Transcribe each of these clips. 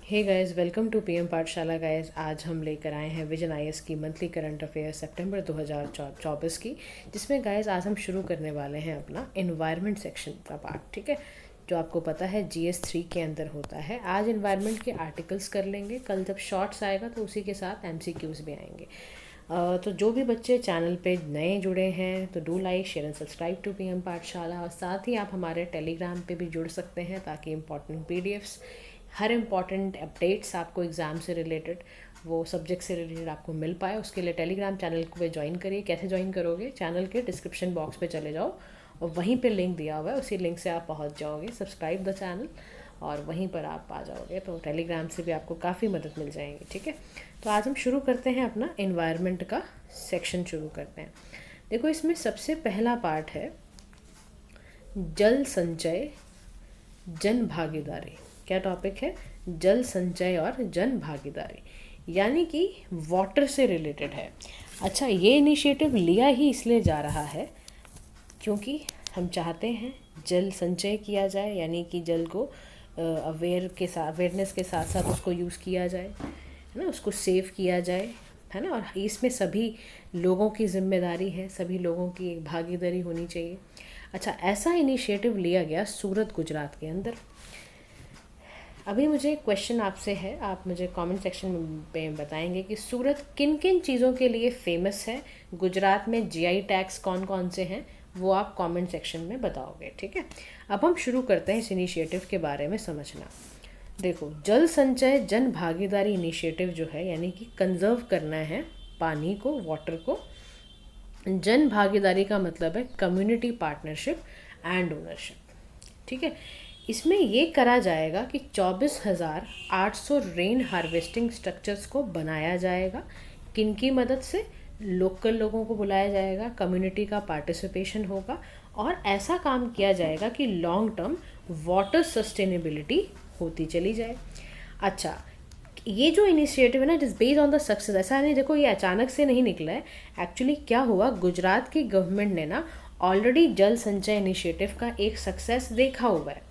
Hey guys, welcome to PM Pathshala guys. आज हम लेकर आए हैं विजन आईएएस की मंथली करंट अफेयर सितंबर 2024 की, जिसमें गाइस आज हम शुरू करने वाले हैं अपना एनवायरनमेंट सेक्शन का पार्ट। ठीक है, जो आपको पता है GS 3 के अंदर होता है। आज एनवायरनमेंट के आर्टिकल्स कर लेंगे, कल जब शॉर्ट्स आएगा तो उसी के साथ MCQs भी आएंगे। तो जो भी बच्चे चैनल पे नए जुड़े हैं तो do like share and subscribe to PM Pathshala, और साथ ही आप हमारे टेलीग्राम पे भी जुड़ सकते हैं ताकि इम्पॉर्टेंट PDFs, हर इम्पॉर्टेंट अपडेट्स आपको एग्ज़ाम से रिलेटेड, वो सब्जेक्ट से रिलेटेड आपको मिल पाए। उसके लिए टेलीग्राम चैनल को पे ज्वाइन करिए। कैसे ज्वाइन करोगे? चैनल के डिस्क्रिप्शन बॉक्स पे चले जाओ और वहीं पे लिंक दिया हुआ है, उसी लिंक से आप पहुंच जाओगे। सब्सक्राइब द चैनल और वहीं पर आप आ जाओगे, तो टेलीग्राम से भी आपको काफ़ी मदद मिल जाएगी। ठीक है, तो आज हम शुरू करते हैं अपना एनवायरनमेंट का सेक्शन शुरू करते हैं। देखो, इसमें सबसे पहला पार्ट है जल संचय जन भागीदारी। क्या टॉपिक है? जल संचय और जन भागीदारी, यानी कि वाटर से रिलेटेड है। अच्छा, ये इनिशिएटिव लिया ही इसलिए जा रहा है क्योंकि हम चाहते हैं जल संचय किया जाए, यानी कि जल को अवेयरनेस के साथ साथ उसको यूज़ किया जाए, है ना, उसको सेव किया जाए, है ना। और इसमें सभी लोगों की जिम्मेदारी है, सभी लोगों की एक भागीदारी होनी चाहिए। अच्छा, ऐसा इनिशिएटिव लिया गया सूरत, गुजरात के अंदर। अभी मुझे क्वेश्चन आपसे है, आप मुझे कमेंट सेक्शन में बताएंगे कि सूरत किन किन चीज़ों के लिए फेमस है। गुजरात में GI टैग्स कौन कौन से हैं वो आप कमेंट सेक्शन में बताओगे। ठीक है, अब हम शुरू करते हैं इस इनिशिएटिव के बारे में समझना। देखो, जल संचय जन भागीदारी इनिशिएटिव जो है, यानी कि कंजर्व करना है पानी को, वाटर को। जन भागीदारी का मतलब है कम्युनिटी पार्टनरशिप एंड ओनरशिप। ठीक है, इसमें ये करा जाएगा कि 24,800 रेन हार्वेस्टिंग स्ट्रक्चर्स को बनाया जाएगा। किन की मदद से? लोकल लोगों को बुलाया जाएगा, कम्युनिटी का पार्टिसिपेशन होगा, और ऐसा काम किया जाएगा कि लॉन्ग टर्म वाटर सस्टेनेबिलिटी होती चली जाए। अच्छा, ये जो इनिशिएटिव है ना, it is based on the success. ऐसा नहीं, देखो, ये अचानक से नहीं निकला है। एक्चुअली क्या हुआ, गुजरात की गवर्नमेंट ने ना ऑलरेडी जल संचय इनिशिएटिव का एक सक्सेस देखा हुआ है,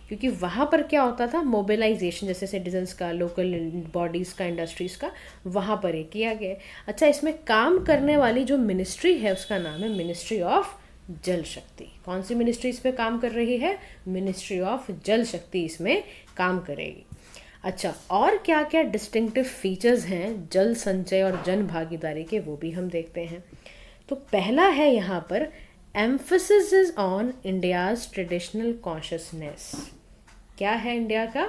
क्योंकि वहाँ पर क्या होता था, मोबिलाइजेशन जैसे सिटीजन्स का, लोकल बॉडीज़ का, इंडस्ट्रीज़ का, वहाँ पर ये किया गया। अच्छा, इसमें काम करने वाली जो मिनिस्ट्री है उसका नाम है मिनिस्ट्री ऑफ जल शक्ति। कौन सी मिनिस्ट्री इस पर काम कर रही है? मिनिस्ट्री ऑफ जल शक्ति इसमें काम करेगी। अच्छा, और क्या क्या डिस्टिंक्टिव फीचर्स हैं जल संचय और जन भागीदारी के, वो भी हम देखते हैं। तो पहला है यहाँ पर, emphasis is on India's traditional consciousness. क्या है इंडिया का?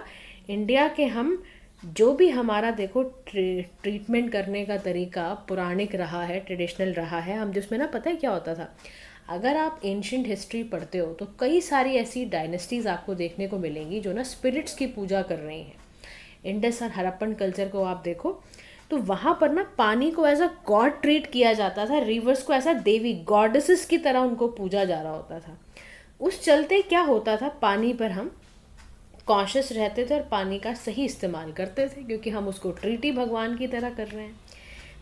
इंडिया के हम जो भी हमारा, देखो, ट्रीटमेंट करने का तरीका पुराणिक रहा है, ट्रेडिशनल रहा है। हम जिसमें ना, पता है क्या होता था, अगर आप एंशियंट हिस्ट्री पढ़ते हो तो कई सारी ऐसी डायनेस्टीज़ आपको देखने को मिलेंगी जो ना स्पिरिट्स की पूजा कर रही हैं। इंडस और हड़प्पन कल्चर को आप देखो तो वहाँ पर ना पानी को एज अ गॉड ट्रीट किया जाता था, रिवर्स को ऐसा देवी गॉडेसेस की तरह उनको पूजा जा रहा होता था। उस चलते क्या होता था, पानी पर हम कॉन्शियस रहते थे और पानी का सही इस्तेमाल करते थे, क्योंकि हम उसको ट्रीट ही भगवान की तरह कर रहे हैं।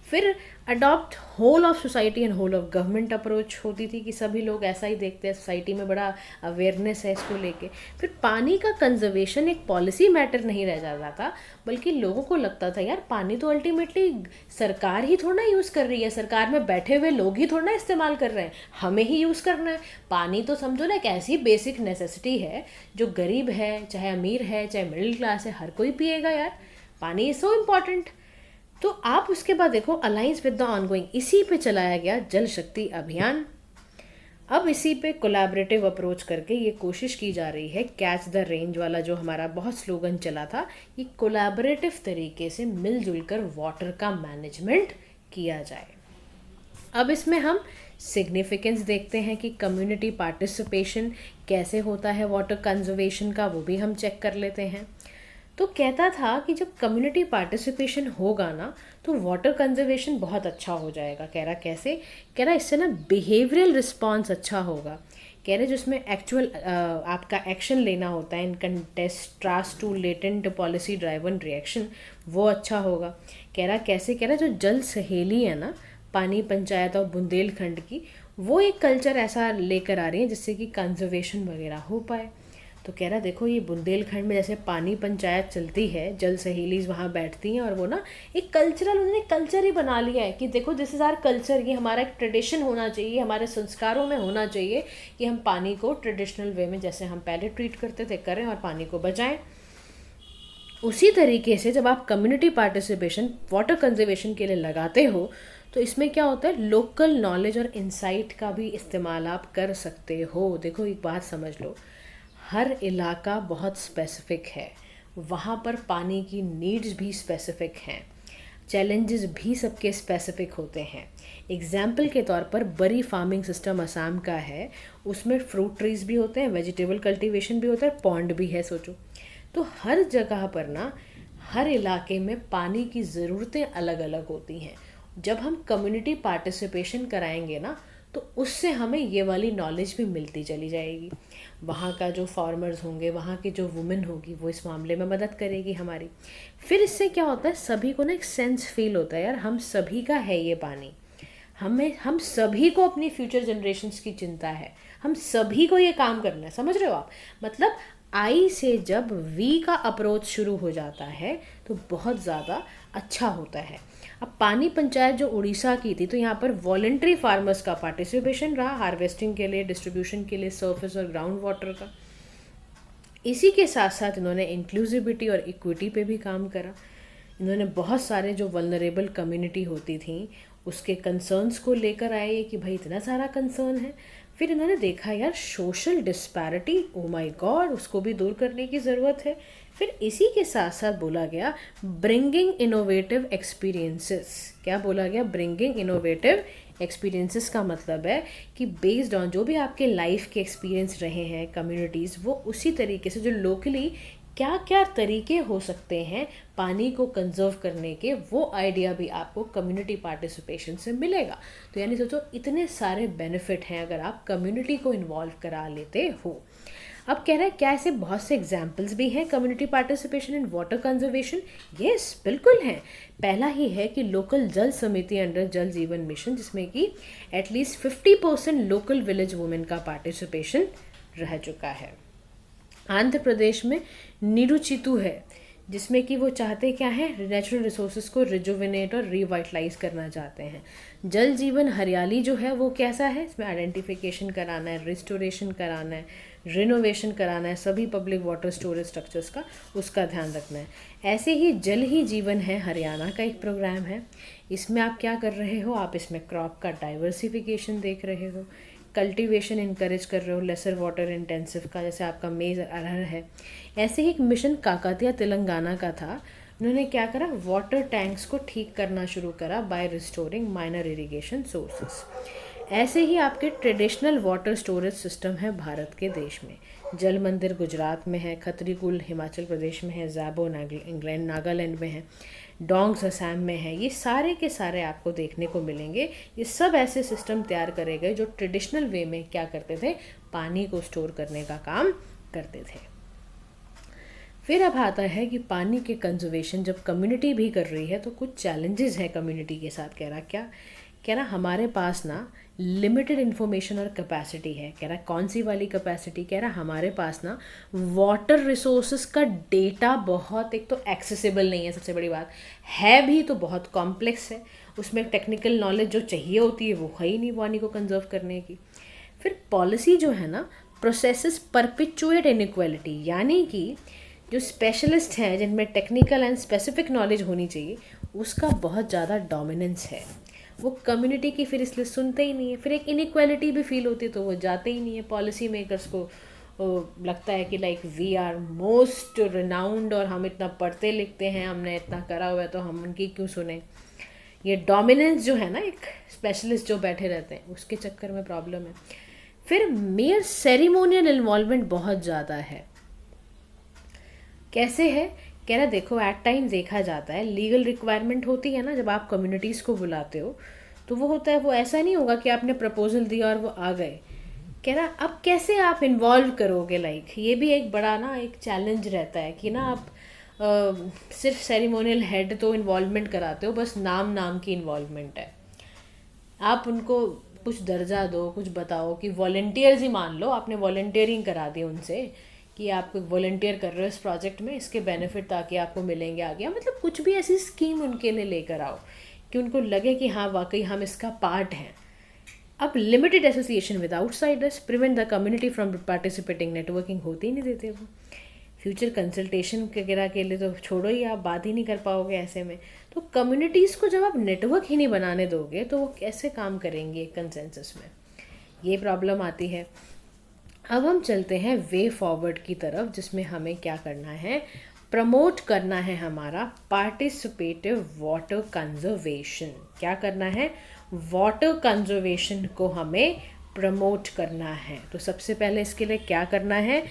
फिर adopt whole of society and whole of government approach होती थी कि सभी लोग ऐसा ही देखते हैं, सोसाइटी में बड़ा अवेयरनेस है इसको लेके। फिर पानी का कंजर्वेशन एक पॉलिसी मैटर नहीं रह जाता था, बल्कि लोगों को लगता था यार पानी तो अल्टीमेटली सरकार ही थोड़ा यूज़ कर रही है, सरकार में बैठे हुए लोग ही थोड़ा इस्तेमाल कर रहे हैं, हमें ही यूज़ करना है। पानी तो समझो ना एक ऐसी बेसिक नेसेसिटी है जो गरीब है, चाहे अमीर है, चाहे मिडिल क्लास है, हर कोई पिएगा यार। पानी इज सो इम्पॉर्टेंट। तो आप उसके बाद देखो, अलाइंस विद द ऑनगोइंग, इसी पे चलाया गया जल शक्ति अभियान। अब इसी पे कोलैबोरेटिव अप्रोच करके ये कोशिश की जा रही है, कैच द रेंज वाला जो हमारा बहुत स्लोगन चला था, ये कोलैबोरेटिव तरीके से मिलजुल कर वाटर का मैनेजमेंट किया जाए। अब इसमें हम सिग्निफिकेंस देखते हैं कि कम्युनिटी पार्टिसिपेशन कैसे होता है वाटर कंजर्वेशन का, वो भी हम चेक कर लेते हैं। तो कहता था कि जब कम्युनिटी पार्टिसिपेशन होगा ना तो वाटर कंजर्वेशन बहुत अच्छा हो जाएगा। कह रहा कैसे? कह रहा इससे ना बिहेवियरल रिस्पॉन्स अच्छा होगा। कह रहे जिसमें एक्चुअल आपका एक्शन लेना होता है in contest to latent policy driven reaction, वो अच्छा होगा। कह रहा कैसे? कह रहा जो जल सहेली है ना, पानी पंचायत और बुंदेलखंड की, वो एक कल्चर ऐसा लेकर आ रही है जिससे कि कंजर्वेशन वगैरह हो पाए। तो कह रहा देखो ये बुंदेलखंड में जैसे पानी पंचायत चलती है, जल सहेलीज वहाँ बैठती हैं और वो ना एक कल्चरल, उन्होंने कल्चर ही बना लिया है कि देखो दिस इज़ आवर कल्चर, ये हमारा एक ट्रेडिशन होना चाहिए, हमारे संस्कारों में होना चाहिए कि हम पानी को ट्रेडिशनल वे में जैसे हम पहले ट्रीट करते थे करें और पानी को बचाएं। उसी तरीके से जब आप कम्युनिटी पार्टिसिपेशन वाटर कंजर्वेशन के लिए लगाते हो तो इसमें क्या होता है, लोकल नॉलेज और इंसाइट का भी इस्तेमाल आप कर सकते हो। देखो एक बात समझ लो, हर इलाका बहुत स्पेसिफिक है, वहाँ पर पानी की नीड्स भी स्पेसिफिक हैं, चैलेंजेस भी सबके स्पेसिफिक होते हैं। एग्जाम्पल के तौर पर बरी फार्मिंग सिस्टम असम का है, उसमें फ्रूट ट्रीज भी होते हैं, वेजिटेबल कल्टीवेशन भी होता है, पॉन्ड भी है सोचो। तो हर जगह पर ना, हर इलाके में पानी की ज़रूरतें अलग अलग होती हैं। जब हम कम्युनिटी पार्टिसिपेशन कराएंगे ना तो उससे हमें ये वाली नॉलेज भी मिलती चली जाएगी। वहाँ का जो फार्मर्स होंगे, वहाँ की जो वुमेन होगी, वो इस मामले में मदद करेगी हमारी। फिर इससे क्या होता है, सभी को ना एक सेंस फील होता है, यार हम सभी का है ये पानी, हम सभी को अपनी फ्यूचर जनरेशन्स की चिंता है, हम सभी को ये काम करना है। समझ रहे हो आप? मतलब आई से जब वी का अप्रोच शुरू हो जाता है तो बहुत ज़्यादा अच्छा होता है। अब पानी पंचायत जो उड़ीसा की थी, तो यहाँ पर वॉलंटरी फार्मर्स का पार्टिसिपेशन रहा हार्वेस्टिंग के लिए, डिस्ट्रीब्यूशन के लिए, सरफेस और ग्राउंड वाटर का। इसी के साथ साथ इन्होंने इंक्लूसिविटी और इक्विटी पे भी काम करा। इन्होंने बहुत सारे जो वल्नरेबल कम्युनिटी होती थी उसके कंसर्न्स को लेकर आए कि भाई इतना सारा कंसर्न है। फिर इन्होंने देखा यार social disparity, oh my God, उसको भी दूर करने की ज़रूरत है। फिर इसी के साथ साथ बोला गया ब्रिंगिंग इनोवेटिव एक्सपीरियंसेस। क्या बोला गया? ब्रिंगिंग इनोवेटिव एक्सपीरियंसेस का मतलब है कि बेस्ड ऑन जो भी आपके लाइफ के एक्सपीरियंस रहे हैं कम्युनिटीज़, वो उसी तरीके से जो लोकली क्या क्या तरीके हो सकते हैं पानी को कंजर्व करने के, वो आइडिया भी आपको कम्युनिटी पार्टिसिपेशन से मिलेगा। तो यानी सोचो इतने सारे बेनिफिट हैं अगर आप कम्युनिटी को इन्वॉल्व करा लेते हो। अब कह रहा है क्या ऐसे बहुत से एग्जाम्पल्स भी हैं community participation in water conservation? Yes, बिल्कुल हैं। पहला ही है कि लोकल जल समिति अंडर जल जीवन मिशन, जिसमें कि एटलीस्ट 50% लोकल विलेज वुमेन का पार्टिसिपेशन रह चुका है। आंध्र प्रदेश में निरुचितु है, जिसमें कि वो चाहते क्या है, नेचुरल रिसोर्सेज को रिजुविनेट और रिवाइटलाइज करना चाहते हैं। जल जीवन हरियाली जो है वो कैसा है, इसमें आइडेंटिफिकेशन कराना है, रिस्टोरेशन कराना है, रिनोवेशन कराना है, सभी पब्लिक वाटर स्टोरेज स्ट्रक्चर्स का उसका ध्यान रखना है। ऐसे ही जल ही जीवन है हरियाणा का एक प्रोग्राम है। इसमें आप क्या कर रहे हो, आप इसमें क्रॉप का डाइवर्सिफिकेशन देख रहे हो, कल्टीवेशन इनकरेज कर रहे हो लेसर वाटर इंटेंसिव का, जैसे आपका मेज अरहर है। ऐसे ही एक मिशन काकातिया तेलंगाना का था, उन्होंने क्या करा, वाटर टैंक्स को ठीक करना शुरू करा by restoring minor irrigation sources. ऐसे ही आपके ट्रेडिशनल वाटर स्टोरेज सिस्टम है भारत के देश में। जल मंदिर गुजरात में है, खतरीकुल हिमाचल प्रदेश में है, ज़ैबो इंग्लैंड नागालैंड में है, डोंग्स असम में है। ये सारे के सारे आपको देखने को मिलेंगे। ये सब ऐसे सिस्टम तैयार करे गए जो ट्रेडिशनल वे में क्या करते थे, पानी को स्टोर करने का काम करते थे। फिर अब आता है कि पानी के कंजर्वेशन जब कम्युनिटी भी कर रही है तो कुछ चैलेंजेस हैं कम्युनिटी के साथ। कह रहा हमारे पास ना लिमिटेड इन्फॉर्मेशन और कैपेसिटी है। कह रहा कौन सी वाली कैपेसिटी? कह रहा हमारे पास ना वाटर रिसोर्सेज का डेटा बहुत, एक तो एक्सेसिबल नहीं है, सबसे बड़ी बात है भी तो बहुत कॉम्प्लेक्स है, उसमें टेक्निकल नॉलेज जो चाहिए होती है वो है ही नहीं पानी को कंजर्व करने की। फिर पॉलिसी जो है ना, प्रोसेसेस परपिचुएट इनइक्वालिटी, यानी कि जो स्पेशलिस्ट हैं जिनमें टेक्निकल एंड स्पेसिफिक नॉलेज होनी चाहिए उसका बहुत ज़्यादा डोमिनेंस है। वो कम्युनिटी की फिर इसलिए सुनते ही नहीं है। फिर एक इनइक्वालिटी भी फील होती है तो वो जाते ही नहीं है। पॉलिसी मेकर्स को लगता है कि like we are most renowned और हम इतना पढ़ते लिखते हैं, हमने इतना करा हुआ है, तो हम उनकी क्यों सुने। ये डोमिनेंस जो है ना, एक स्पेशलिस्ट जो बैठे रहते हैं, उसके चक्कर में प्रॉब्लम है। फिर मेयर सेरिमोनियल इन्वॉल्वमेंट बहुत ज़्यादा है। कैसे है? कह रहा देखो एट टाइम्स देखा जाता है, लीगल रिक्वायरमेंट होती है ना जब आप कम्युनिटीज़ को बुलाते हो, तो वो होता है, वो ऐसा नहीं होगा कि आपने प्रपोजल दिया और वो आ गए। कह रहा अब कैसे आप इन्वॉल्व करोगे, लाइक ये भी एक बड़ा ना एक चैलेंज रहता है कि ना आप सिर्फ सेरिमोनियल हेड तो इन्वॉल्वमेंट कराते हो, बस नाम की इन्वॉल्वमेंट है। आप उनको कुछ दर्जा दो, कुछ बताओ कि वॉलंटियर्स ही मान लो, आपने वॉलंटियरिंग करा दी उनसे कि आप वॉलंटियर कर रहे हो इस प्रोजेक्ट में, इसके बेनिफिट ताकि आपको मिलेंगे आगे, मतलब कुछ भी ऐसी स्कीम उनके लिए लेकर आओ कि उनको लगे कि हाँ वाकई हम इसका पार्ट हैं. अब limited association with outsiders prevent the community from participating. Networking होती ही नहीं देते वो. फ्यूचर कंसल्टेशन वगैरह के लिए तो छोड़ो ही, आप बात ही नहीं कर पाओगे ऐसे में. तो कम्युनिटीज़ को जब आप नेटवर्क ही नहीं बनाने दोगे तो वो कैसे काम करेंगे कंसेंसस में. ये प्रॉब्लम आती है. अब हम चलते हैं वे फॉरवर्ड की तरफ, जिसमें हमें क्या करना है, प्रमोट करना है हमारा पार्टिसिपेटिव वाटर कंजर्वेशन. क्या करना है, वाटर कंजर्वेशन को हमें प्रमोट करना है. तो सबसे पहले इसके लिए क्या करना है,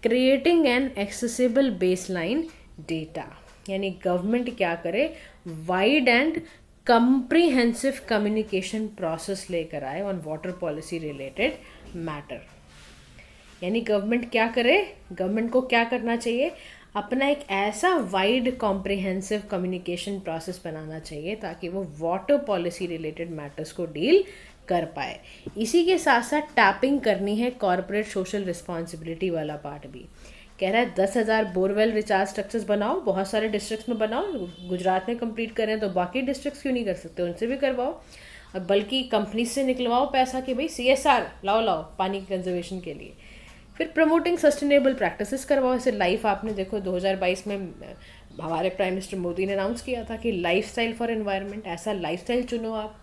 creating an accessible baseline data. यानी गवर्नमेंट क्या करे, wide and comprehensive communication process लेकर आए on water policy related matter. यानी गवर्नमेंट क्या करे, गवर्नमेंट को क्या करना चाहिए, अपना एक ऐसा वाइड कॉम्प्रिहेंसिव कम्युनिकेशन प्रोसेस बनाना चाहिए ताकि वो वाटर पॉलिसी रिलेटेड मैटर्स को डील कर पाए. इसी के साथ साथ टैपिंग करनी है कॉर्पोरेट सोशल रिस्पॉन्सिबिलिटी वाला पार्ट भी. कह रहा है 10,000 बोरवेल रिचार्ज स्ट्रक्चर्स बनाओ, बहुत सारे डिस्ट्रिक्ट्स में बनाओ. गुजरात में कंप्लीट करें तो बाकी डिस्ट्रिक्ट्स क्यों नहीं कर सकते, उनसे भी करवाओ. और बल्कि कंपनी से निकलवाओ पैसा कि भाई CSR लाओ पानी कंजर्वेशन के लिए. फिर प्रमोटिंग सस्टेनेबल प्रैक्टिसेस करवाओ. ऐसे लाइफ आपने देखो 2022 में हमारे प्राइम मिनिस्टर मोदी ने अनाउंस किया था कि लाइफस्टाइल फॉर एनवायरनमेंट. ऐसा लाइफस्टाइल चुनो आप.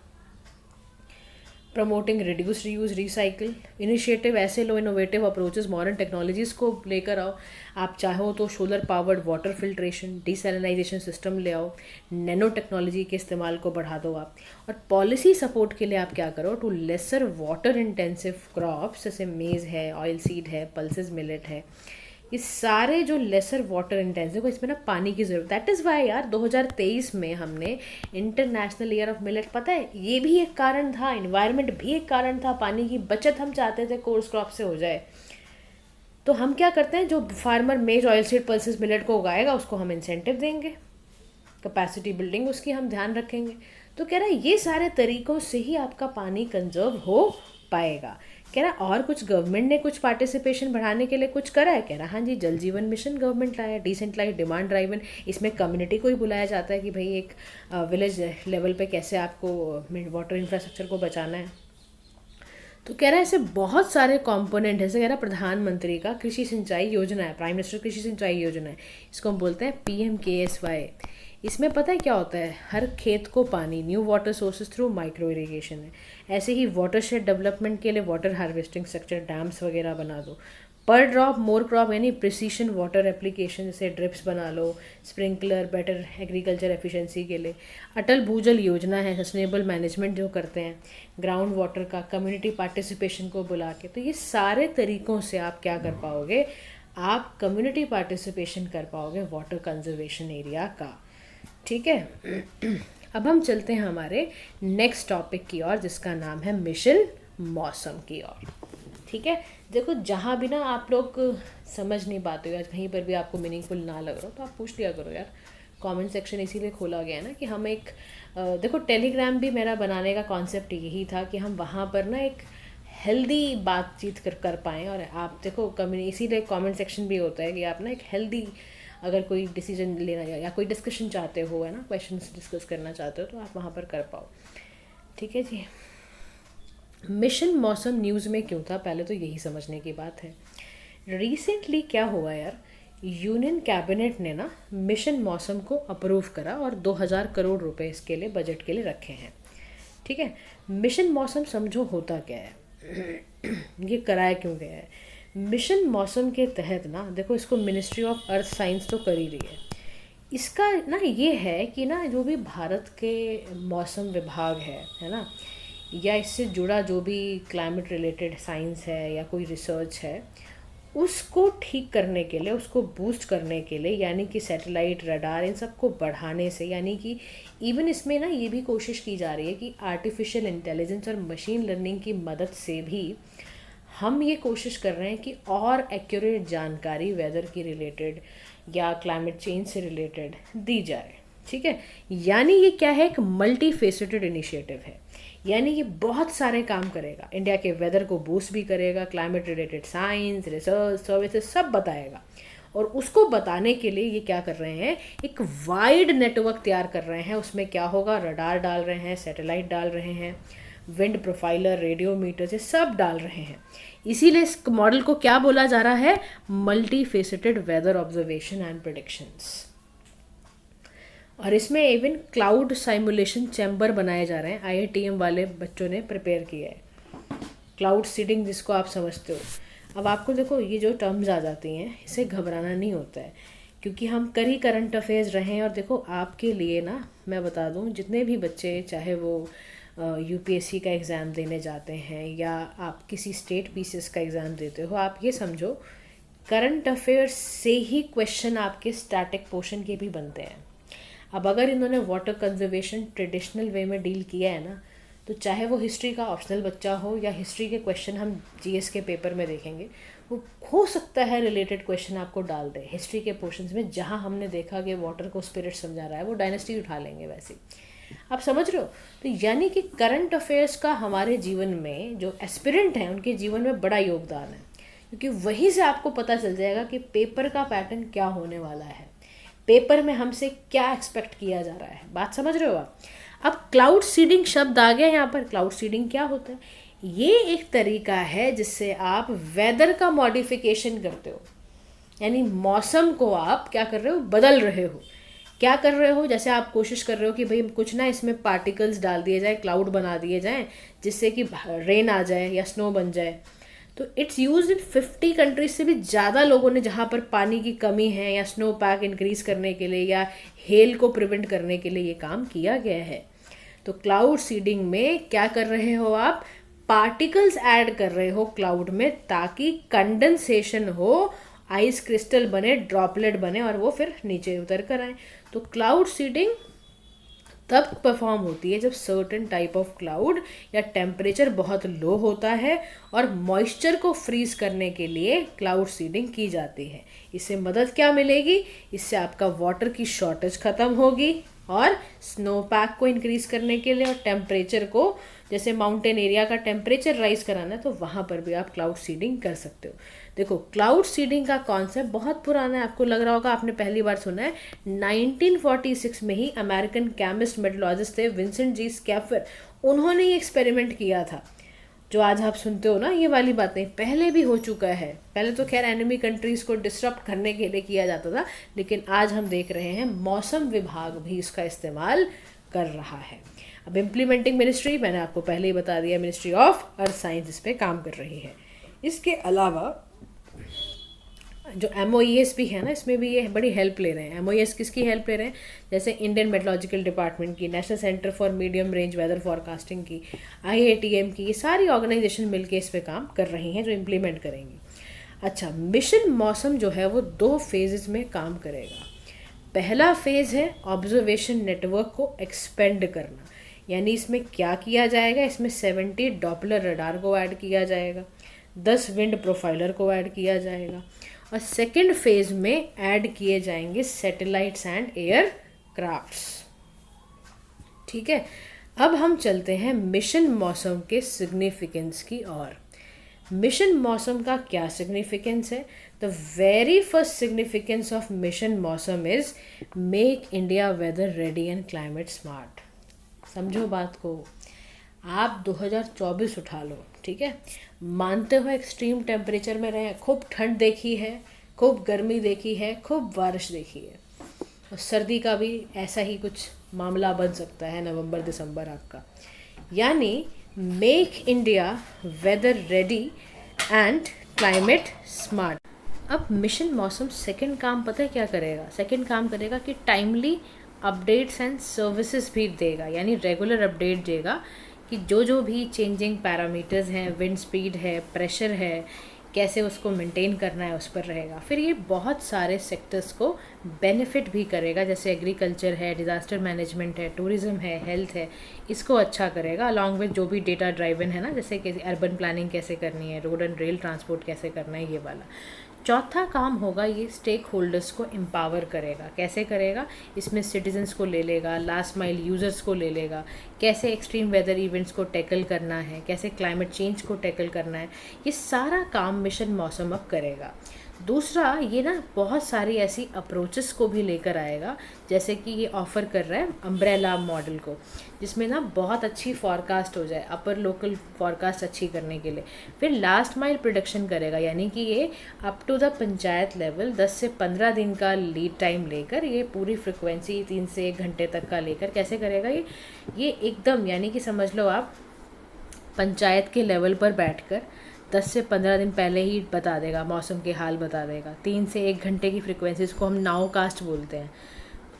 Promoting reduce reuse recycle initiative. ऐसे लो इनोवेटिव अप्रोचेस मॉडर्न टेक्नोलॉजीज़ को लेकर आओ. आप चाहो तो solar powered water filtration desalination system ले आओ. नैनो टेक्नोलॉजी के इस्तेमाल को बढ़ा दो आप. और पॉलिसी सपोर्ट के लिए आप क्या करो, to lesser water intensive crops जैसे मेज़ है, ऑयल सीड है, पल्सेस मिलेट है, ये सारे जो लेसर वाटर इंटेंसिव, इसमें ना पानी की ज़रूरत. दैट इज़ वाई यार 2023 में हमने इंटरनेशनल ईयर ऑफ मिलेट, पता है ये भी एक कारण था, इन्वायरमेंट भी एक कारण था. पानी की बचत हम चाहते थे कोर्स क्रॉप से हो जाए. तो हम क्या करते हैं, जो फार्मर मेज ऑयल सीड पल्सेस मिलेट को उगाएगा उसको हम इंसेंटिव देंगे, कैपेसिटी बिल्डिंग उसकी हम ध्यान रखेंगे. तो कह रहा है ये सारे तरीक़ों से ही आपका पानी कंजर्व हो पाएगा. कह रहा और कुछ गवर्नमेंट ने कुछ पार्टिसिपेशन बढ़ाने के लिए कुछ करा है. कह रहा हाँ जी, जल जीवन मिशन गवर्नमेंट लाया, डिसेंट्रलाइज डिमांड ड्राइवन. इसमें कम्युनिटी को ही बुलाया जाता है कि भाई एक विलेज लेवल पे कैसे आपको वाटर इंफ्रास्ट्रक्चर को बचाना है. तो कह रहा है ऐसे बहुत सारे कंपोनेंट है. जैसे कह रहा प्रधानमंत्री का कृषि सिंचाई योजना है, प्राइम मिनिस्टर कृषि सिंचाई योजना है, इसको हम बोलते हैं PMKSY. इसमें पता है क्या होता है, हर खेत को पानी, new water sources through micro irrigation है. ऐसे ही वाटरशेड डेवलपमेंट के लिए वाटर हार्वेस्टिंग स्ट्रक्चर, डैम्स वगैरह बना दो. पर ड्रॉप मोर क्रॉप यानी प्रिसीशन वाटर एप्लीकेशन, जैसे ड्रिप्स बना लो, स्प्रिंकलर, बेटर एग्रीकल्चर एफिशिएंसी के लिए. अटल भूजल योजना है, सस्टेनेबल मैनेजमेंट जो करते हैं ग्राउंड वाटर का, कम्युनिटी पार्टिसिपेशन को बुला के. तो ये सारे तरीक़ों से आप क्या कर पाओगे, आप कम्युनिटी पार्टिसिपेशन कर पाओगे वाटर कंजर्वेशन एरिया का. ठीक है. अब हम चलते हैं हमारे नेक्स्ट टॉपिक की ओर, जिसका नाम है मिशन मौसम की ओर. ठीक है. देखो जहाँ भी ना आप लोग समझ नहीं पाते हो या कहीं पर भी आपको मीनिंगफुल ना लग रहा हो तो आप पूछ लिया करो यार. कमेंट सेक्शन इसीलिए खोला गया है ना कि हम एक देखो टेलीग्राम भी मेरा बनाने का कॉन्सेप्ट यही था कि हम वहाँ पर ना एक हेल्दी बातचीत कर पाएँ. और आप देखो इसीलिए कमेंट सेक्शन भी होता है कि आप ना एक हेल्दी, अगर कोई डिसीजन लेना या कोई डिस्कशन चाहते हो, है ना, क्वेश्चंस डिस्कस करना चाहते हो तो आप वहाँ पर कर पाओ. ठीक है जी. मिशन मौसम न्यूज़ में क्यों था, पहले तो यही समझने की बात है. रिसेंटली क्या हुआ यार, यूनियन कैबिनेट ने ना मिशन मौसम को अप्रूव करा और 2,000 करोड़ रुपए इसके लिए बजट के लिए रखे हैं. ठीक है. मिशन मौसम समझो होता क्या है, ये कराया क्यों गया है. मिशन मौसम के तहत ना देखो, इसको मिनिस्ट्री ऑफ अर्थ साइंस तो कर ही रही है. इसका ना ये है कि ना जो भी भारत के मौसम विभाग है ना, या इससे जुड़ा जो भी क्लाइमेट रिलेटेड साइंस है या कोई रिसर्च है, उसको ठीक करने के लिए, उसको बूस्ट करने के लिए, यानी कि सैटेलाइट, रडार, इन सब को बढ़ाने से, यानी कि इवन इसमें ना ये भी कोशिश की जा रही है कि आर्टिफिशियल इंटेलिजेंस और मशीन लर्निंग की मदद से भी हम ये कोशिश कर रहे हैं कि और एक्यूरेट जानकारी वेदर की रिलेटेड या क्लाइमेट चेंज से रिलेटेड दी जाए. ठीक है. यानी ये क्या है, एक मल्टी फेसेटेड इनिशिएटिव है. यानी ये बहुत सारे काम करेगा, इंडिया के वेदर को बूस्ट भी करेगा, climate related science, research, services सब बताएगा। और उसको बताने के लिए ये क्या कर रहे हैं, एक वाइड नेटवर्क तैयार कर रहे हैं। उसमें क्या होगा, रडार डाल रहे हैं, सैटेलाइट डाल रहे हैं, विंड प्रोफाइलर, रेडियोमीटर, ये सब डाल रहे हैं। इसीलिए इस मॉडल को क्या बोला जा रहा है, multi faceted weather observation and predictions. और इसमें इवन क्लाउड साइमुलेशन चैम्बर बनाए जा रहे हैं, IITM वाले बच्चों ने प्रिपेयर किया है। क्लाउड सीडिंग जिसको आप समझते हो। अब आपको देखो ये जो टर्म्स आ जाती हैं इससे घबराना नहीं होता है, क्योंकि हम करंट अफेयर्स रहे हैं। और देखो आपके लिए ना मैं बता दूं, जितने भी बच्चे चाहे वो UPSC का एग्ज़ाम देने जाते हैं या आप किसी स्टेट PCS का एग्ज़ाम देते हो, आप ये समझो करंट अफेयर्स से ही क्वेश्चन आपके स्टैटिक पोर्शन के भी बनते हैं। अब अगर इन्होंने वाटर कंजर्वेशन ट्रेडिशनल वे में डील किया है ना, तो चाहे वो हिस्ट्री का ऑप्शनल बच्चा हो या हिस्ट्री के क्वेश्चन हम GS के पेपर में देखेंगे, वो हो सकता है रिलेटेड क्वेश्चन आपको डाल दे हिस्ट्री के पोर्शंस में। जहाँ हमने देखा कि वाटर को स्पिरिट समझा रहा है, वो डायनेस्टी उठा लेंगे वैसे। आप समझ रहे हो? तो यानी कि करंट अफेयर्स का हमारे जीवन में जो एस्पिरेंट हैं उनके जीवन में बड़ा योगदान है, क्योंकि वहीं से आपको पता चल जाएगा कि पेपर का पैटर्न क्या होने वाला है, पेपर में हमसे क्या एक्सपेक्ट किया जा रहा है। बात समझ रहे हो आप? अब क्लाउड सीडिंग शब्द आ गया यहाँ पर। क्लाउड सीडिंग क्या होता है? ये एक तरीका है जिससे आप वेदर का मॉडिफिकेशन करते हो, यानी मौसम को आप क्या कर रहे हो, बदल रहे हो। क्या कर रहे हो, जैसे आप कोशिश कर रहे हो कि भाई कुछ ना इसमें पार्टिकल्स डाल दिए जाए, क्लाउड बना दिए जाएं जिससे कि रेन आ जाए या स्नो बन जाए। तो इट्स यूज इन 50 कंट्रीज से भी ज़्यादा लोगों ने, जहाँ पर पानी की कमी है या स्नो पैक इंक्रीज करने के लिए या हेल को प्रिवेंट करने के लिए ये काम किया गया है। तो क्लाउड सीडिंग में क्या कर रहे हो आप, पार्टिकल्स ऐड कर रहे हो क्लाउड में, ताकि कंडेंसेशन हो, आइस क्रिस्टल बने, ड्रॉपलेट बने और वो फिर नीचे उतर कर आए। तो क्लाउड सीडिंग तब परफॉर्म होती है जब सर्टेन टाइप ऑफ क्लाउड या टेम्परेचर बहुत लो होता है और मॉइस्चर को फ्रीज करने के लिए क्लाउड सीडिंग की जाती है। इससे मदद क्या मिलेगी, इससे आपका वाटर की शॉर्टेज ख़त्म होगी और स्नो पैक को इंक्रीज करने के लिए और टेम्परेचर को, जैसे माउंटेन एरिया का टेम्परेचर राइज कराना है तो वहाँ पर भी आप क्लाउड सीडिंग कर सकते हो। देखो क्लाउड सीडिंग का कॉन्सेप्ट बहुत पुराना है, आपको लग रहा होगा आपने पहली बार सुना है। 1946 में ही अमेरिकन केमिस्ट मेटलॉजिस्ट थे विंसेंट जी स्कैफर, उन्होंने ये एक्सपेरिमेंट किया था। जो आज आप सुनते हो ना ये वाली बातें, पहले भी हो चुका है। पहले तो खैर एनिमी कंट्रीज़ को डिसरप्ट करने के लिए किया जाता था, लेकिन आज हम देख रहे हैं मौसम विभाग भी इसका इस्तेमाल कर रहा है। अब इम्प्लीमेंटिंग मिनिस्ट्री, मैंने आपको पहले ही बता दिया, मिनिस्ट्री ऑफ अर्थ साइंस इस पर काम कर रही है। इसके अलावा जो MOES भी है ना, इसमें भी ये बड़ी हेल्प ले रहे हैं। MOES किसकी हेल्प ले रहे हैं, जैसे इंडियन मेट्रोलॉजिकल डिपार्टमेंट की, national centre for medium range weather forecasting की, IITM की, ये सारी ऑर्गेनाइजेशन मिलके इस पे काम कर रही हैं जो इम्प्लीमेंट करेंगी। अच्छा, मिशन मौसम जो है वो 2 फेजेस में काम करेगा। पहला फेज़ है ऑब्जर्वेशन नेटवर्क को एक्सपेंड करना, यानी इसमें क्या किया जाएगा, इसमें 70 डॉपलर रडार को ऐड किया जाएगा, 10 विंड प्रोफाइलर को ऐड किया जाएगा और सेकेंड फेज में ऐड किए जाएंगे सैटेलाइट्स एंड एयर क्राफ्ट्स। ठीक है, अब हम चलते हैं मिशन मौसम के सिग्निफिकेंस की ओर। मिशन मौसम का क्या सिग्निफिकेंस है? The very first significance of mission Mausam is make India weather ready and climate smart. समझो बात को, आप 2024 उठा लो, ठीक है, मानते हो एक्सट्रीम टेम्परेचर में रहे, खूब ठंड देखी है, खूब गर्मी देखी है, खूब बारिश देखी है, और सर्दी का भी ऐसा ही कुछ मामला बन सकता है नवंबर दिसंबर आपका। यानी make India weather ready and climate smart. अब मिशन मौसम सेकंड काम पता है क्या करेगा? सेकंड काम करेगा कि टाइमली अपडेट्स एंड सर्विसेज भी देगा, यानी रेगुलर अपडेट देगा कि जो भी चेंजिंग पैरामीटर्स हैं, विंड स्पीड है, प्रेशर है, कैसे उसको मेंटेन करना है, उस पर रहेगा। फिर ये बहुत सारे सेक्टर्स को बेनिफिट भी करेगा, जैसे एग्रीकल्चर है, डिज़ास्टर मैनेजमेंट है, टूरिज़्म है, हेल्थ है, इसको अच्छा करेगा। अलॉन्ग विद जो भी डेटा ड्राइवन है ना, जैसे कि अर्बन प्लानिंग कैसे करनी है, रोड एंड रेल ट्रांसपोर्ट कैसे करना है, ये वाला। चौथा काम होगा ये स्टेक होल्डर्स को एम्पावर करेगा। कैसे करेगा? इसमें सिटीजन्स को ले लेगा, लास्ट माइल यूज़र्स को ले लेगा कैसे एक्सट्रीम वेदर इवेंट्स को टैकल करना है, कैसे क्लाइमेट चेंज को टैकल करना है, ये सारा काम मिशन मौसम अब करेगा। दूसरा, ये ना बहुत सारी ऐसी अप्रोचेस को भी लेकर आएगा, जैसे कि ये ऑफ़र कर रहा है अम्ब्रेला मॉडल को, जिसमें ना बहुत अच्छी फॉरकास्ट हो जाए, अपर लोकल फॉरकास्ट अच्छी करने के लिए। फिर लास्ट माइल प्रोडक्शन करेगा, यानी कि ये up to the panchayat level 10 से 15 दिन का लीड टाइम लेकर ये पूरी फ्रिक्वेंसी 3 से 1 घंटे तक का लेकर कैसे करेगा ये एकदम, यानी कि समझ लो आप पंचायत के लेवल पर बैठकर 10 से 15 दिन पहले ही बता देगा, मौसम के हाल बता देगा। 3 से 1 घंटे की फ्रिक्वेंसीज को हम नाउ कास्ट बोलते हैं।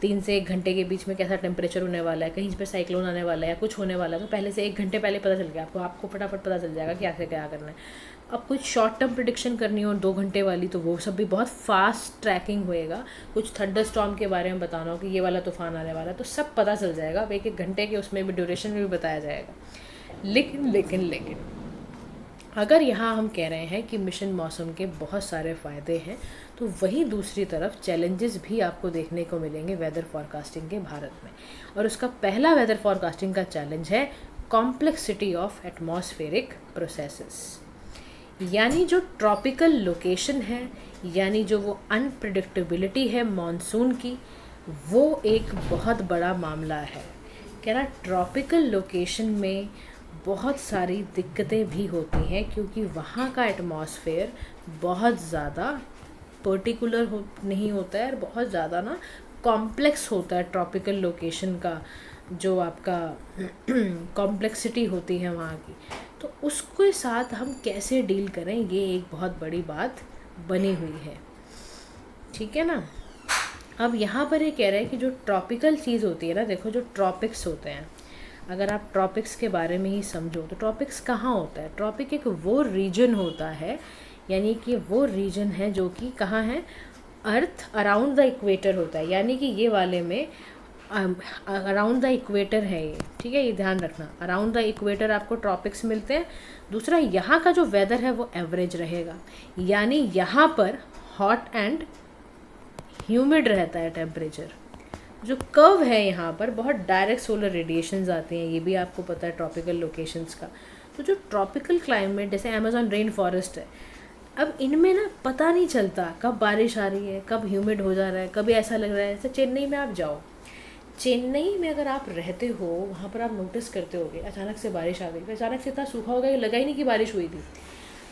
3 से 1 घंटे के बीच में कैसा टेम्परेचर होने वाला है, कहीं पर साइक्लोन आने वाला है या कुछ होने वाला है, तो पहले से 1 घंटे पहले पता चल गया आपको फटाफट पता चल जाएगा कि आखिर क्या करना है। अब कुछ शॉर्ट टर्म प्रिडिक्शन करनी हो 2 घंटे वाली, तो वो सब भी बहुत फास्ट ट्रैकिंग होएगा। कुछ थंडर स्टॉर्म के बारे में बताना हो कि ये वाला तूफान आने वाला है, तो सब पता चल जाएगा। अब 1-1 घंटे के उसमें भी ड्यूरेशन में भी बताया जाएगा। लेकिन अगर यहाँ हम कह रहे हैं कि मिशन मौसम के बहुत सारे फ़ायदे हैं, तो वहीं दूसरी तरफ चैलेंजेस भी आपको देखने को मिलेंगे वेदर फॉरकास्टिंग के भारत में। और उसका पहला वेदर फॉरकास्टिंग का चैलेंज है कॉम्प्लेक्सिटी ऑफ एटमॉस्फेरिक प्रोसेसेस, यानी जो ट्रॉपिकल लोकेशन है, यानी जो वो अनप्रिडिक्टेबिलिटी है मॉनसून की, वो एक बहुत बड़ा मामला है। कह रहा ट्रॉपिकल लोकेशन में बहुत सारी दिक्कतें भी होती हैं, क्योंकि वहाँ का एटमॉस्फेयर बहुत ज़्यादा पर्टिकुलर नहीं होता है और बहुत ज़्यादा ना कॉम्प्लेक्स होता है। ट्रॉपिकल लोकेशन का जो आपका कॉम्प्लेक्सिटी होती है वहाँ की, तो उसके साथ हम कैसे डील करें, ये एक बहुत बड़ी बात बनी हुई है। ठीक है ना। अब यहाँ पर ये कह रहे हैं कि जो ट्रॉपिकल चीज़ होती है ना, देखो जो ट्रॉपिक्स होते हैं, अगर आप ट्रॉपिक्स के बारे में ही समझो तो ट्रॉपिक्स कहाँ होता है। ट्रॉपिक एक वो रीजन होता है, यानी कि वो रीजन है जो कि कहाँ है, अर्थ अराउंड द इक्वेटर होता है, यानी कि ये वाले में अराउंड द इक्वेटर है ये। ठीक है, ये ध्यान रखना, अराउंड द इक्वेटर आपको ट्रॉपिक्स मिलते हैं। दूसरा, यहाँ का जो वेदर है वो एवरेज रहेगा, यानी यहाँ पर हॉट एंड ह्यूमिड रहता है टेम्परेचर। जो कर्व है यहाँ पर बहुत डायरेक्ट सोलर रेडिएशंस आती हैं, ये भी आपको पता है ट्रॉपिकल लोकेशंस का। तो जो ट्रॉपिकल क्लाइमेट जैसे अमेज़न रेन फॉरेस्ट है, अब इनमें ना पता नहीं चलता कब बारिश आ रही है, कब ह्यूमिड हो जा रहा है, कभी ऐसा लग रहा है। जैसे चेन्नई में आप जाओ, चेन्नई में अगर आप रहते हो वहाँ पर आप नोटिस करते होगे अचानक से बारिश आ गई, फिर अचानक से इतना सूखा हो गया कि लगा ही नहीं कि बारिश हुई थी।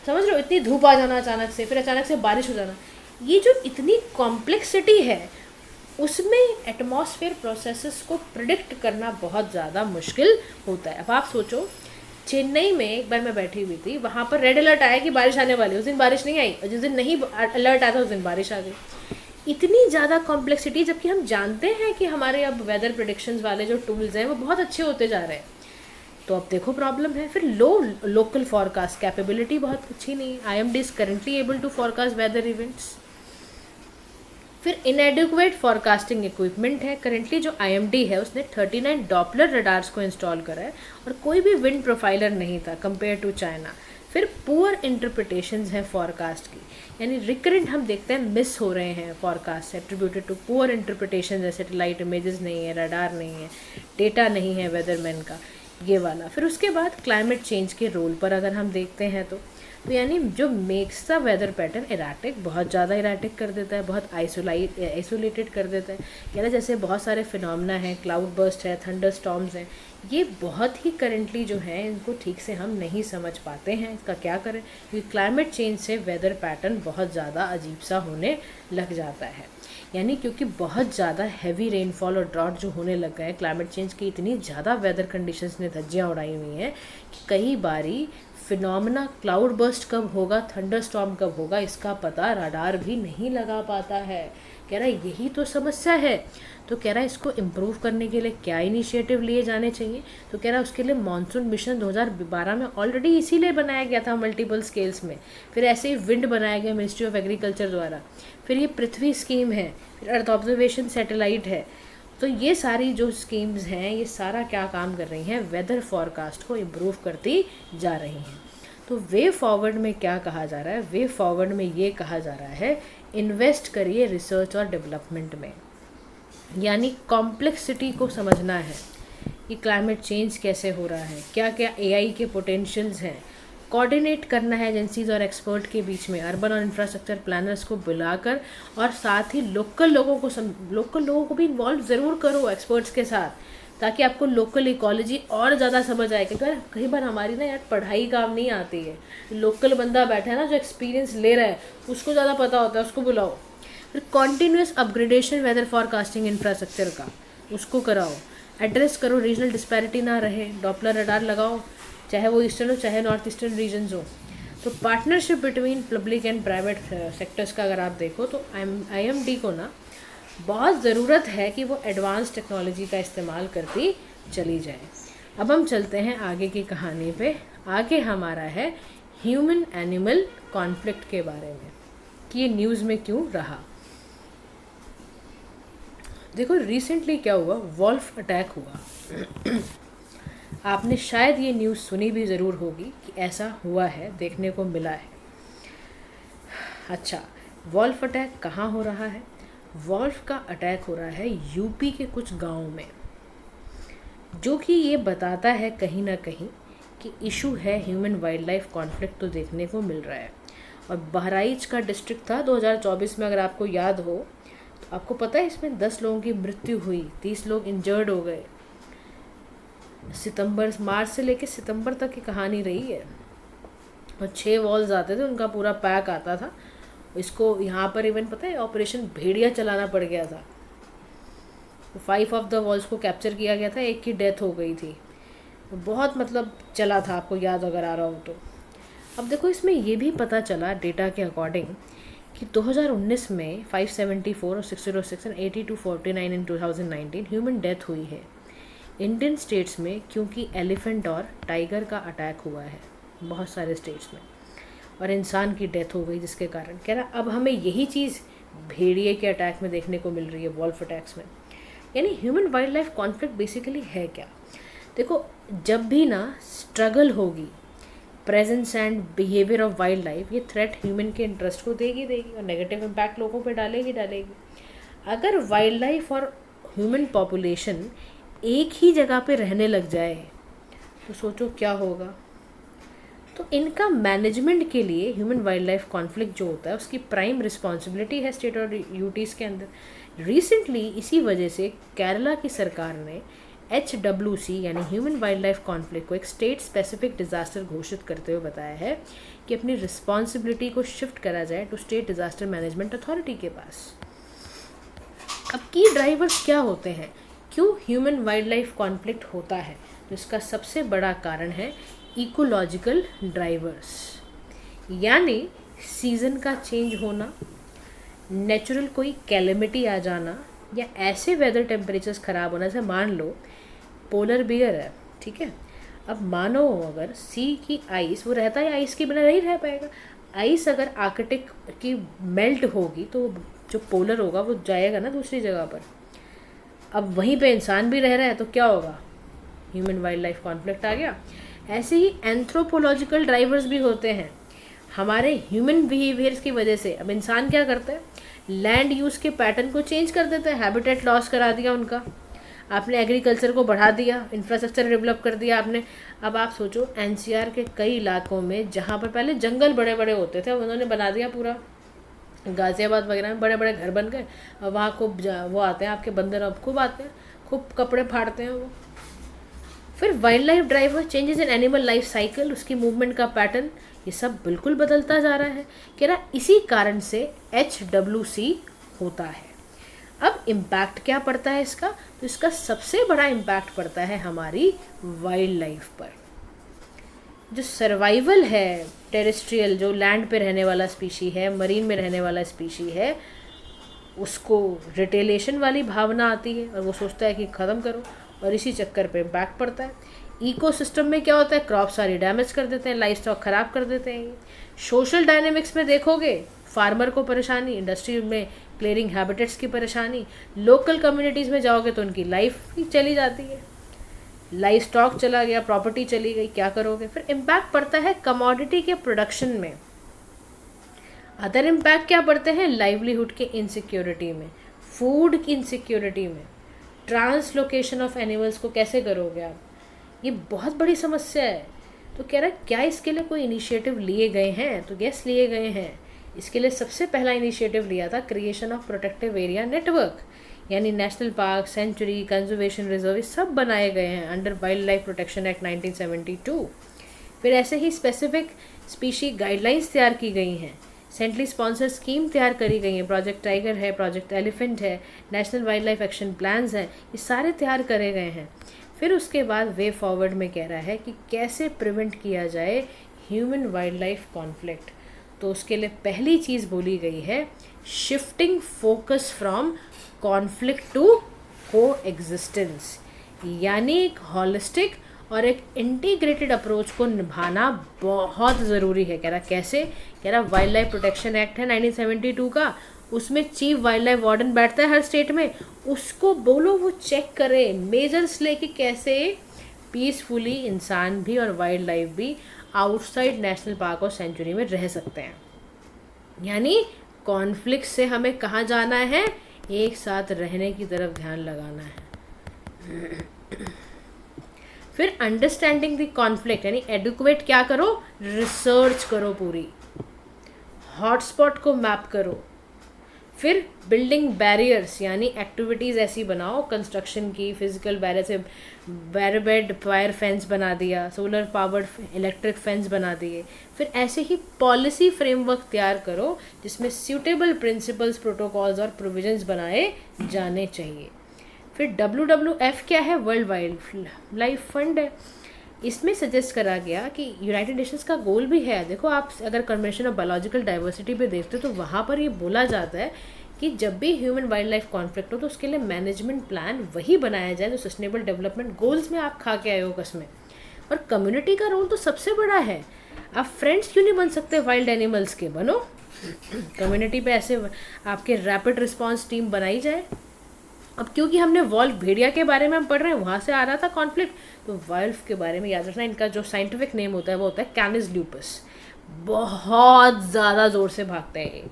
समझ रहे हो, इतनी धूप आ जाना अचानक से, फिर अचानक से बारिश हो जाना। ये जो इतनी कॉम्प्लेक्सिटी है, उसमें एटमॉस्फेयर प्रोसेसेस को प्रिडिक्ट करना बहुत ज़्यादा मुश्किल होता है। अब आप सोचो, चेन्नई में एक बार मैं बैठी हुई थी, वहाँ पर रेड अलर्ट आया कि बारिश आने वाली, उस दिन बारिश नहीं आई, और जिस दिन नहीं अलर्ट आया था उस दिन बारिश आ गई। इतनी ज़्यादा कॉम्प्लेक्सिटी, जबकि हम जानते हैं कि हमारे अब वेदर प्रिडिक्शंस वाले जो टूल्स हैं वो बहुत अच्छे होते जा रहे हैं। तो अब देखो प्रॉब्लम है। फिर लोकल फॉरकास्ट कैपेबिलिटी बहुत अच्छी नहीं। IMD is currently able to forecast weather events. फिर इनएडिक्वेट फॉरकास्टिंग इक्विपमेंट है। करेंटली जो IMD है उसने 39 डॉपलर रडार्स को इंस्टॉल करा है, और कोई भी विंड प्रोफाइलर नहीं था कंपेयर टू चाइना। फिर पुअर इंटरप्रिटेशंस हैं फॉरकास्ट की, यानी रिकरेंट हम देखते हैं मिस हो रहे हैं forecast attributed to poor interpretation, जैसे सैटेलाइट इमेजेस नहीं है, रडार नहीं है, डेटा नहीं है वेदरमैन का, ये वाला। फिर उसके बाद क्लाइमेट चेंज के रोल पर अगर हम देखते हैं तो यानी जो makes the weather pattern erratic, बहुत ज़्यादा इराटिक कर देता है, बहुत आइसोलेटेड कर देता है। यानी जैसे बहुत सारे फिनोमेना हैं, क्लाउड बर्स्ट है, थंडर स्टॉर्म्स हैं, ये बहुत ही करंटली जो है इनको ठीक से हम नहीं समझ पाते हैं। इसका क्या करें, क्योंकि क्लाइमेट चेंज से वेदर पैटर्न बहुत ज़्यादा अजीब सा होने लग जाता है। यानी क्योंकि बहुत ज़्यादा हैवी रेनफॉल और ड्रॉट जो होने लग गए हैं, क्लाइमेट चेंज की इतनी ज़्यादा वेदर कंडीशंस ने धज्जियाँ उड़ाई हुई हैं कि कई बारी फिनोमेना क्लाउड बर्स्ट कब होगा, थंडर स्टॉर्म कब होगा, इसका पता रडार भी नहीं लगा पाता है। कह रहा है यही तो समस्या है। तो कह रहा है इसको इम्प्रूव करने के लिए क्या इनिशिएटिव लिए जाने चाहिए। तो कह रहा है उसके लिए मॉनसून मिशन 2012 में ऑलरेडी इसीलिए बनाया गया था मल्टीपल स्केल्स में। फिर ऐसे ही विंड बनाया गया मिनिस्ट्री ऑफ एग्रीकल्चर द्वारा। फिर ये पृथ्वी स्कीम है, फिर अर्थ ऑब्जर्वेशन सैटेलाइट है। तो ये सारी जो स्कीम्स हैं, ये सारा क्या काम कर रही हैं, वेदर फॉरकास्ट को इम्प्रूव करती जा रही हैं। तो वे फॉरवर्ड में क्या कहा जा रहा है, वे फॉरवर्ड में ये कहा जा रहा है इन्वेस्ट करिए रिसर्च और डेवलपमेंट में, यानी कॉम्प्लेक्सिटी को समझना है। कि क्लाइमेट चेंज कैसे हो रहा है, क्या क्या एआई के पोटेंशियल्स हैं। कोऑर्डिनेट करना है एजेंसीज और एक्सपर्ट के बीच में, अर्बन और इंफ्रास्ट्रक्चर प्लानर्स को बुलाकर, और साथ ही लोकल लोगों को भी इन्वॉल्व ज़रूर करो एक्सपर्ट्स के साथ, ताकि आपको लोकल इकोलॉजी और ज़्यादा समझ आए। क्योंकि कई बार हमारी ना यार पढ़ाई काम नहीं आती है, लोकल बंदा बैठा है ना जो एक्सपीरियंस ले रहा है उसको ज़्यादा पता होता है, उसको बुलाओ। फिर continuous upgradation weather forecasting infrastructure का, उसको कराओ। एड्रेस करो, रीजनल डिस्पैरिटी ना रहे, डॉपलर रडार लगाओ, चाहे वो ईस्टर्न हो चाहे नॉर्थ ईस्टर्न रीजन्स हो। तो partnership between public and private sectors का अगर आप देखो तो IMD को ना बहुत ज़रूरत है कि वो एडवांस टेक्नोलॉजी का इस्तेमाल करती चली जाए। अब हम चलते हैं आगे की कहानी पे। आगे हमारा है ह्यूमन एनिमल कॉन्फ्लिक्ट के बारे में, कि ये न्यूज़ में क्यों रहा। देखो रिसेंटली क्या हुआ, वॉल्फ अटैक हुआ। आपने शायद ये न्यूज़ सुनी भी ज़रूर होगी कि ऐसा हुआ है, देखने को मिला है। अच्छा, वॉल्फ अटैक कहाँ हो रहा है? वॉल्फ का अटैक हो रहा है यूपी के कुछ गाँव में, जो कि ये बताता है कहीं ना कहीं कि इशू है ह्यूमन वाइल्ड लाइफ कॉन्फ्लिक्ट तो देखने को मिल रहा है। और बहराइच का डिस्ट्रिक्ट था 2024 में, अगर आपको याद हो तो। आपको पता है इसमें 10 लोगों की मृत्यु हुई, 30 लोग इंजर्ड हो गए। मार्च से लेकर सितंबर तक की कहानी रही है। और 6 वॉल्स आते थे, उनका पूरा पैक आता था। इसको यहाँ पर इवन पता है ऑपरेशन भेड़िया चलाना पड़ गया था। 5 ऑफ द वॉल्स को कैप्चर किया गया था, एक की डेथ हो गई थी। बहुत मतलब चला था, आपको याद अगर आ रहा हो तो। अब देखो इसमें ये भी पता चला डेटा के अकॉर्डिंग कि 2019 में 574 और 606 एंड 8249 इन 2019 ह्यूमन डेथ हुई है इंडियन स्टेट्स में, क्योंकि एलिफेंट और टाइगर का अटैक हुआ है बहुत सारे स्टेट्स में, और इंसान की डेथ हो गई, जिसके कारण कह रहा अब हमें यही चीज़ भेड़िए के अटैक में देखने को मिल रही है, वॉल्फ अटैक्स में। यानी human wild life conflict basically है क्या? देखो जब भी ना स्ट्रगल होगी, presence and behaviour of wild life, ये थ्रेट ह्यूमन के इंटरेस्ट को देगी और नेगेटिव इम्पैक्ट लोगों पे डालेगी। अगर वाइल्ड लाइफ और ह्यूमन पॉपुलेशन एक ही जगह पे रहने लग जाए तो सोचो क्या होगा। तो इनका मैनेजमेंट के लिए ह्यूमन वाइल्ड लाइफ कॉन्फ्लिक्ट जो होता है उसकी प्राइम रिस्पॉन्सिबिलिटी है स्टेट और यूटीज़ के अंदर। रिसेंटली इसी वजह से केरला की सरकार ने HWC यानी ह्यूमन वाइल्ड लाइफ कॉन्फ्लिक्ट को एक स्टेट स्पेसिफिक डिज़ास्टर घोषित करते हुए बताया है कि अपनी रिस्पॉन्सिबिलिटी को शिफ्ट करा जाए to state disaster management authority के पास। अब की ड्राइवर्स क्या होते हैं, क्यों ह्यूमन वाइल्ड लाइफ कॉन्फ्लिक्ट होता है? तो इसका सबसे बड़ा कारण है इकोलॉजिकल ड्राइवर्स, यानी सीज़न का चेंज होना, नेचुरल कोई कैलेमिटी आ जाना, या ऐसे वेदर टेम्परेचर्स ख़राब होना। जैसे मान लो पोलर बियर है, ठीक है, अब मानो अगर सी की आइस, वो रहता है आइस के बिना नहीं रह पाएगा। आइस अगर आर्कटिक की मेल्ट होगी तो जो पोलर होगा वो जाएगा ना दूसरी जगह पर। अब वहीं पे इंसान भी रह रहा है तो क्या होगा, ह्यूमन वाइल्ड लाइफ कॉन्फ्लिक्ट आ गया। ऐसे ही एंथ्रोपोलॉजिकल ड्राइवर्स भी होते हैं हमारे ह्यूमन बिहेवियर्स की वजह से। अब इंसान क्या करता है, लैंड यूज़ के पैटर्न को चेंज कर देता है, हैबिटेट लॉस करा दिया उनका। आपने एग्रीकल्चर को बढ़ा दिया, इंफ्रास्ट्रक्चर डेवलप कर दिया आपने। अब आप सोचो NCR के कई इलाकों में जहाँ पर पहले जंगल बड़े बड़े होते थे, अब उन्होंने बना दिया पूरा। गाज़ियाबाद वगैरह में बड़े बड़े घर बन गए, और वहाँ खूब वो आते हैं आपके बंदर, अब खूब आते हैं, खूब कपड़े फाड़ते हैं वो। फिर wild life driver, changes in animal life cycle, उसकी मूवमेंट का पैटर्न, ये सब बिल्कुल बदलता जा रहा है। कह रहा इसी कारण से HWC होता है। अब इम्पैक्ट क्या पड़ता है इसका? तो इसका सबसे बड़ा इम्पैक्ट पड़ता है हमारी वाइल्ड लाइफ पर। जो सर्वाइवल है टेरेस्ट्रियल, जो लैंड पे रहने वाला स्पीशी है, मरीन में रहने वाला स्पीशी है, उसको रिटेलेशन वाली भावना आती है और वो सोचता है कि ख़त्म करो, और इसी चक्कर पे इम्पैक्ट पड़ता है। इकोसिस्टम में क्या होता है, क्रॉप सारी डैमेज कर देते हैं, लाइफ स्टॉक ख़राब कर देते हैं। सोशल डायनेमिक्स में देखोगे, फार्मर को परेशानी, इंडस्ट्री में क्लियरिंग हैबिटेट्स की परेशानी, लोकल कम्युनिटीज़ में जाओगे तो उनकी लाइफ ही चली जाती है, लाइफ स्टॉक चला गया, प्रॉपर्टी चली गई, क्या करोगे? फिर इम्पैक्ट पड़ता है कमोडिटी के प्रोडक्शन में। अदर इम्पैक्ट क्या पड़ते हैं, लाइवलीहुड के इनसिक्योरिटी में, फूड की इनसिक्योरिटी में। ट्रांसलोकेशन ऑफ एनिमल्स को कैसे करोगे आप? ये बहुत बड़ी समस्या है। तो कह रहा है क्या इसके लिए कोई इनिशिएटिव लिए गए हैं? तो यस, लिए गए हैं। इसके लिए सबसे पहला इनिशिएटिव लिया था creation of protective area network, यानी national park, sanctuary, conservation reserve, ये सब बनाए गए हैं under wildlife protection act 1972। फिर ऐसे ही स्पेसिफिक स्पीशी गाइडलाइंस तैयार की गई हैं, सेंट्रली स्पॉन्सर स्कीम तैयार करी गई हैं, प्रोजेक्ट टाइगर है, प्रोजेक्ट एलिफेंट है, national wild life action plans हैं, ये सारे तैयार करे गए हैं। फिर उसके बाद वे फॉरवर्ड में कह रहा है कि कैसे प्रिवेंट किया जाए ह्यूमन वाइल्ड लाइफ कॉन्फ्लिक्ट। तो उसके लिए पहली चीज़ बोली गई है shifting focus from conflict to coexistence, यानी एक हॉलिस्टिक और एक इंटीग्रेटेड अप्रोच को निभाना बहुत ज़रूरी है। कह रहा कैसे? कह रहा वाइल्ड लाइफ प्रोटेक्शन एक्ट है 1972 का, उसमें चीफ वाइल्ड लाइफ वार्डन बैठता है हर स्टेट में, उसको बोलो वो चेक करे मेजर्स लेके कैसे पीसफुली इंसान भी और वाइल्ड लाइफ भी आउटसाइड नेशनल पार्क और सेंचुरी में रह सकते हैं। यानी कॉन्फ्लिक्ट से हमें कहाँ जाना है? एक साथ रहने की तरफ ध्यान लगाना है। फिर अंडरस्टैंडिंग द कॉन्फ्लिक्ट, यानी एडुकेट क्या करो? रिसर्च करो, पूरी हॉटस्पॉट को मैप करो। फिर बिल्डिंग बैरियर्स, यानी एक्टिविटीज़ ऐसी बनाओ कंस्ट्रक्शन की, फिजिकल बैरियर से बैरबेड वायर फेंस बना दिया, सोलर पावर्ड इलेक्ट्रिक फेंस बना दिए। फिर ऐसे ही पॉलिसी फ्रेमवर्क तैयार करो जिसमें सूटेबल प्रिंसिपल्स, प्रोटोकॉल्स और प्रोविजंस बनाए जाने चाहिए। फिर WWF क्या है? वर्ल्ड वाइल्ड लाइफ फंड है। इसमें सजेस्ट करा गया कि यूनाइटेड नेशंस का गोल भी है। देखो आप अगर कन्वेंशन ऑफ बायोलॉजिकल डाइवर्सिटी पे देखते हो तो वहाँ पर ये बोला जाता है कि जब भी ह्यूमन वाइल्ड लाइफ कॉन्फ्लिक्ट हो तो उसके लिए मैनेजमेंट प्लान वही बनाया जाए जो सस्टेनेबल डेवलपमेंट गोल्स में आप खा के आए हो कसमें। और कम्युनिटी का रोल तो सबसे बड़ा है। आप फ्रेंड्स क्यों नहीं बन सकते वाइल्ड एनिमल्स के? बनो। कम्युनिटी पे ऐसे आपके रैपिड रिस्पॉन्स टीम बनाई जाए। अब क्योंकि हमने वॉल्फ भेड़िया के बारे में हम पढ़ रहे हैं, वहाँ से आ रहा था कॉन्फ्लिक्ट, तो वॉल्फ के बारे में याद रखना, इनका जो साइंटिफिक नेम होता है वो होता है कैनिस ल्यूपस। बहुत ज़्यादा ज़ोर से भागते हैं ये,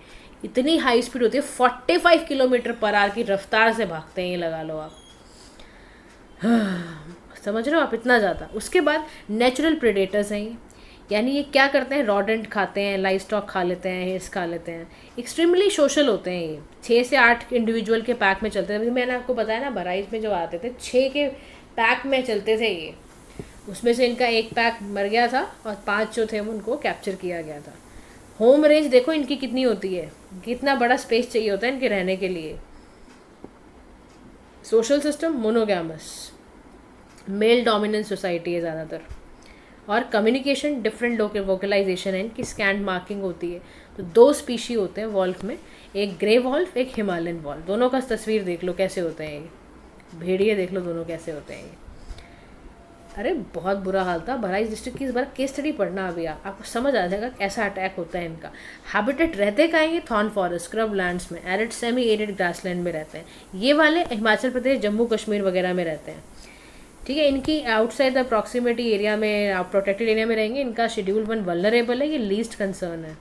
इतनी हाई स्पीड होती है, 45 किलोमीटर पर आवर की रफ्तार से भागते हैं ये, लगा लो आप। समझ रहे हो आप? इतना ज़्यादा। उसके बाद नेचुरल प्रेडेटर्स हैं ये, यानी ये क्या करते हैं? रॉडेंट खाते हैं, लाइव स्टॉक खा लेते हैं, हेयर्स खा लेते हैं। एक्सट्रीमली सोशल होते हैं ये, 6 से 8 इंडिविजुअल के पैक में चलते हैं। मैंने आपको बताया ना बहराइच में जो आते थे 6 के पैक में चलते थे ये, उसमें से इनका एक पैक मर गया था और 5 जो थे उनको कैप्चर किया गया था। होम रेंज देखो इनकी कितनी होती है, कितना बड़ा स्पेस चाहिए होता है इनके रहने के लिए। Social system monogamous, male dominance society है ज़्यादातर। और कम्युनिकेशन डिफरेंट वोकलाइजेशन है, इनकी स्कैंड मार्किंग होती है। तो 2 स्पीशी होते हैं वॉल्फ में, एक ग्रे वॉल्फ, एक हिमालयन वॉल्फ। दोनों का तस्वीर देख लो कैसे होते हैं ये, भेड़िए देख लो दोनों कैसे होते हैं ये। अरे बहुत बुरा हाल था। बहराइच डिस्ट्रिक्ट की इस बार केस स्टडी पढ़ना अभी आपको समझ आ जाएगा कैसा अटैक होता है इनका। हैबिटेट रहते कहाँ ये? थॉर्न फॉरेस्ट, स्क्रब लैंड्स में, एरिड सेमी एरिड ग्रासलैंड में रहते हैं। ये वाले हिमाचल प्रदेश, जम्मू कश्मीर वगैरह में रहते हैं। ठीक है, इनकी आउटसाइड द प्रॉक्सिमिटी एरिया में, प्रोटेक्टेड एरिया में रहेंगे। इनका शेड्यूल 1 वल्नरेबल है, ये लीस्ट कंसर्न है।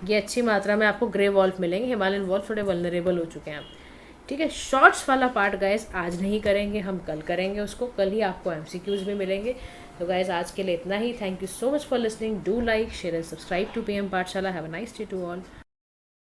ये अच्छी मात्रा में आपको ग्रे वॉल्फ मिलेंगे, हिमालयन वॉल्फ थोड़े वल्नरेबल हो चुके हैं आप। ठीक है, शॉर्ट्स वाला पार्ट गाइस आज नहीं करेंगे, हम कल करेंगे उसको। कल ही आपको MCQs भी मिलेंगे। तो गाइस आज के लिए इतना ही। Thank you so much for listening. Do like, share and subscribe to PM Pathshala. Have a nice day to all.